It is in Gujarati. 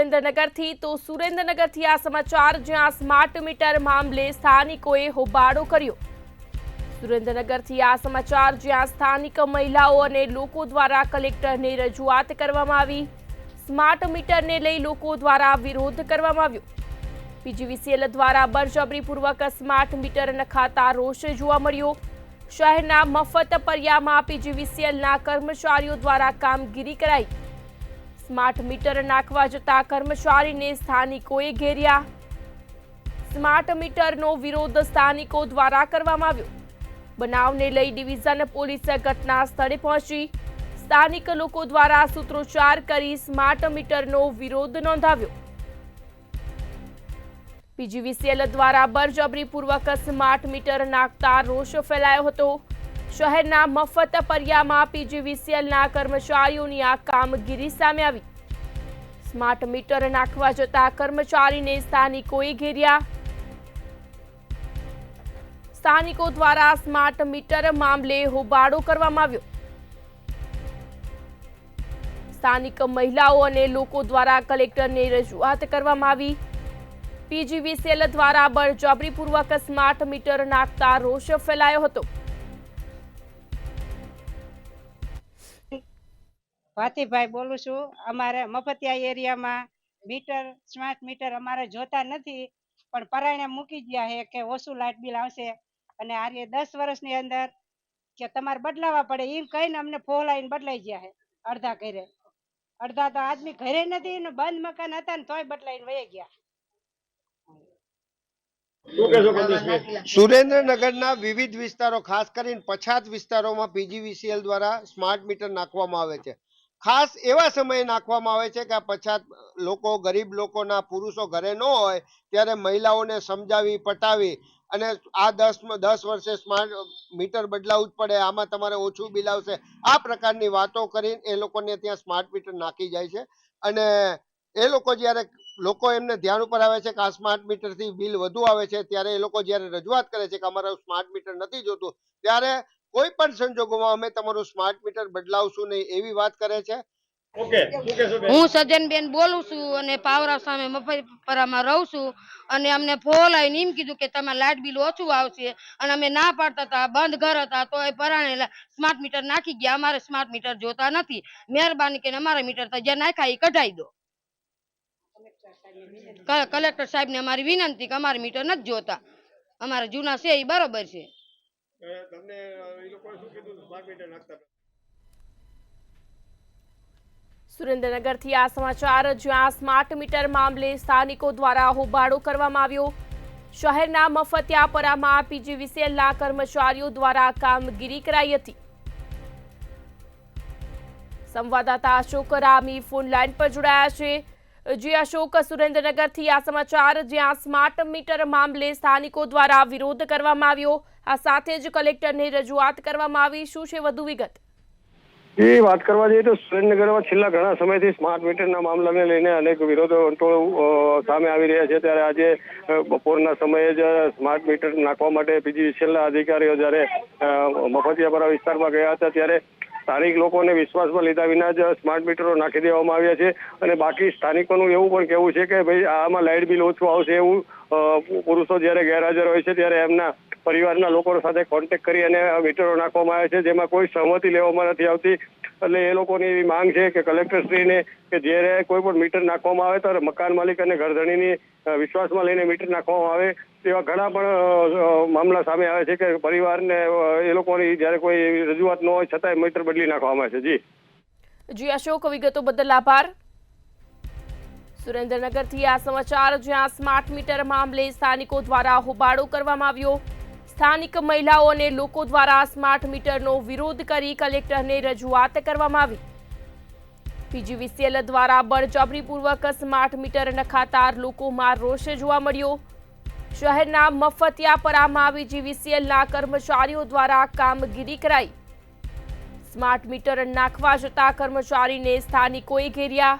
સુરેન્દ્રનગરથી તો સુરેન્દ્રનગરથી આ સમાચાર જ્યાં સ્માર્ટ મીટર મામલે સ્થાનિકોએ હોબાળો કર્યો। સુરેન્દ્રનગરથી આ સમાચાર જ્યાં સ્થાનિક મહિલાઓ અને લોકો દ્વારા કલેક્ટરને રજૂઆત કરવામાં આવી। સ્માર્ટ મીટરને લઈ લોકો દ્વારા વિરોધ કરવામાં આવ્યો। પીજીવીસીએલ દ્વારા બળજબરીપૂર્વક સ્માર્ટ મીટર નખાતા રોષ જોવા મળ્યો। શહેરના મફત ફળિયામાં પીજીવીસીએલના કર્મચારીઓ દ્વારા કામગીરી કરાઈ। સ્માર્ટ મીટર નાખવા જતા કર્મચારીને સ્થાનિકોએ ઘેર્યા। સ્માર્ટ મીટરનો વિરોધ સ્થાનિકો દ્વારા કરવામાં આવ્યો। બનાવને લઈ ડિવિઝન પોલીસ ઘટના સ્થળે પહોંચી સ્થાનિક લોકો દ્વારા સૂત્રોચ્ચાર કરી સ્માર્ટ મીટરનો વિરોધ નોંધાવ્યો। પીજીવીસીએલ દ્વારા બળજબરીપૂર્વક સ્માર્ટ મીટર નાખતા રોષ ફેલાયો હતો। શહેરના મફત ફળિયામાં પીજીવીસીએલના કર્મચારીઓની આ કામગીરી સામે આવી। સ્માર્ટ મીટર નાખવા જતા કર્મચારીને સ્થાનિકોએ ઘેર્યા। સ્થાનિકો દ્વારા સ્માર્ટ મીટર મામલે હોબાળો કરવામાં આવ્યો। સ્થાનિક મહિલાઓ અને લોકો દ્વારા કલેક્ટરને રજૂઆત કરવામાં આવી। પીજીવીસીએલ દ્વારા બળજબરીપૂર્વક સ્માર્ટ મીટર નાખતા રોષ ફેલાયો હતો। ભાતીભાઈ બોલું છું। અમારે મફતિયા એરિયામાં મીટર સ્માર્ટ મીટર અમારે જોતા નથી, પણ પરાયણે મૂકી ગયા છે કે ઓછું લાઇટ બિલ આવશે અને આ 10 વર્ષની અંદર કે તમારે બદલાવા પડે એમ કહીને અમને ફોલાઈને બદલાઈ ગયા છે। અડધા ઘરે, અડધા તો આદમી ઘરે નથી ને બંધ મકાન હતા ને તોય બદલાઈને વહી ગયા। સુરેન્દ્રનગરના વિવિધ વિસ્તારો ખાસ કરીને પછાત વિસ્તારોમાં પીજીવીસીએલ દ્વારા સ્માર્ટ મીટર નાખવામાં આવે છે। ખાસ એવા સમયે નાખવામાં આવે છે કે આ પછાત લોકો, ગરીબ લોકોના પુરુષો ઘરે ન હોય ત્યારે મહિલાઓને સમજાવી પટાવી અને આ 10 વર્ષે સ્માર્ટ મીટર બદલાવવું જ પડે, આમાં તમારે ઓછું બિલ આવશે, આ પ્રકારની વાતો કરીને એ લોકોને ત્યાં સ્માર્ટ મીટર નાખી જાય છે। અને એ લોકો જ્યારે લોકો એમને ધ્યાન ઉપર આવે છે કે આ સ્માર્ટ મીટરથી બિલ વધુ આવે છે, ત્યારે એ લોકો જ્યારે રજૂઆત કરે છે કે અમારું સ્માર્ટ મીટર નથી જોતું, ત્યારે કોઈ પણ સંજોગોમાં અમે તમારું સ્માર્ટ મીટર બદલાવશું નહીં એવી વાત કરે છે। હું સજ્જનબેન બોલું છું અને પાવરા સામે મફતપરામાં રહું છું અને અમને ફોન આવીને એમ કીધું કે તમારે લાઇટ બિલ ઓછું આવશે અને અમે ના પાડતા હતા, બંધ ઘર હતા તો એ પરાણે સ્માર્ટ મીટર નાખી ગયા। અમારે સ્માર્ટ મીટર જોતા નથી, મહેરબાની કરીને અમારા મીટર તો જે નાખ્યા એ કઢાઈ દો। કલેક્ટર સાહેબ ને અમારી વિનંતી કે અમારે મીટર નથી જોતા, અમારે જૂના છે એ બરોબર છે। સુરેન્દ્રનગરથી આ સમાચાર જ્યાં સ્માર્ટ મીટર મામલે સ્થાનિકો દ્વારા હોબાળો કરવામાં આવ્યો। શહેરના મફતિયાપરામાં પીજીવીસીએલના કર્મચારીઓ દ્વારા કામગીરી કરાઈ હતી। સંવાદદાતા અશોક રામી ફોન લાઈન પર જોડાયા છે। જી અશોક, સુરેન્દ્રનગરથી આ સમાચાર જ્યાં સ્માર્ટ મીટર મામલે સ્થાનિકો દ્વારા વિરોધ કરવામાં આવ્યો, આ સાથે જ કલેક્ટરને રજૂઆત કરવામાં આવી, શું છે વધુ વિગત? એ વાત કરવા જઈએ તો સુરેન્દ્રનગરમાં છેલ્લા ઘણા સમયથી સ્માર્ટ મીટરના મામલાને લઈને અનેક વિરોધો સામે આવી રહ્યા છે। ત્યારે આજે બપોરના સમયે જ સ્માર્ટ મીટર નાખવા માટે પીજીવીસીએલના અધિકારીઓ જ્યારે મફતિયાપરા વિસ્તારમાં ગયા હતા ત્યારે સ્થાનિક લોકોને વિશ્વાસમાં લીધા વિના જ સ્માર્ટ મીટરો નાખી દેવામાં આવ્યા છે। અને બાકી સ્થાનિકોનું એવું પણ કહેવું છે કે ભાઈ આમાં લાઇટ બિલ ઓછું આવશે એવું પુરુષો જ્યારે ગેરહાજર હોય છે ત્યારે એમના પરિવારના લોકો સાથે કોન્ટેક્ટ કરી અને મીટરો નાખવામાં આવે છે, જેમાં કોઈ સહમતિ લેવામાં નથી આવતી। એટલે એ લોકોની એવી માંગ છે કે કલેક્ટરશ્રીને કે જ્યારે કોઈ પણ મીટર નાખવામાં આવે તો મકાન માલિક અને ઘરધણીની વિશ્વાસમાં લઈને મીટર નાખવામાં આવે તેવા ઘણા પણ મામલા સામે આવે છે કે પરિવારને એ લોકોની જ્યારે કોઈ રજૂઆત ન હોય છતાંય મીટર બદલી નાખવામાં આવે છે। જી અશોક, વિગતો બદલ આભાર। સુરેન્દ્રનગરથી આ સમાચાર જ્યાં સ્માર્ટ મીટર મામલે સ્થાનિકો દ્વારા હોબાળો કરવામાં આવ્યો। સ્થાનિક મહિલાઓ અને લોકો દ્વારા સ્માર્ટ મીટરનો વિરોધ કરી કલેક્ટરને રજૂઆત કરવામાં આવી। પીજીવીસીએલ દ્વારા બળજબરીપૂર્વક સ્માર્ટ મીટર નખાતા લોકોમાં રોષ જોવા મળ્યો। શહેરના મફતિયાપરામાં પીજીવીસીએલના કર્મચારીઓ દ્વારા કામગીરી કરાઈ। સ્માર્ટ મીટર નાખવા જતા કર્મચારીને સ્થાનિકોએ ઘેર્યા।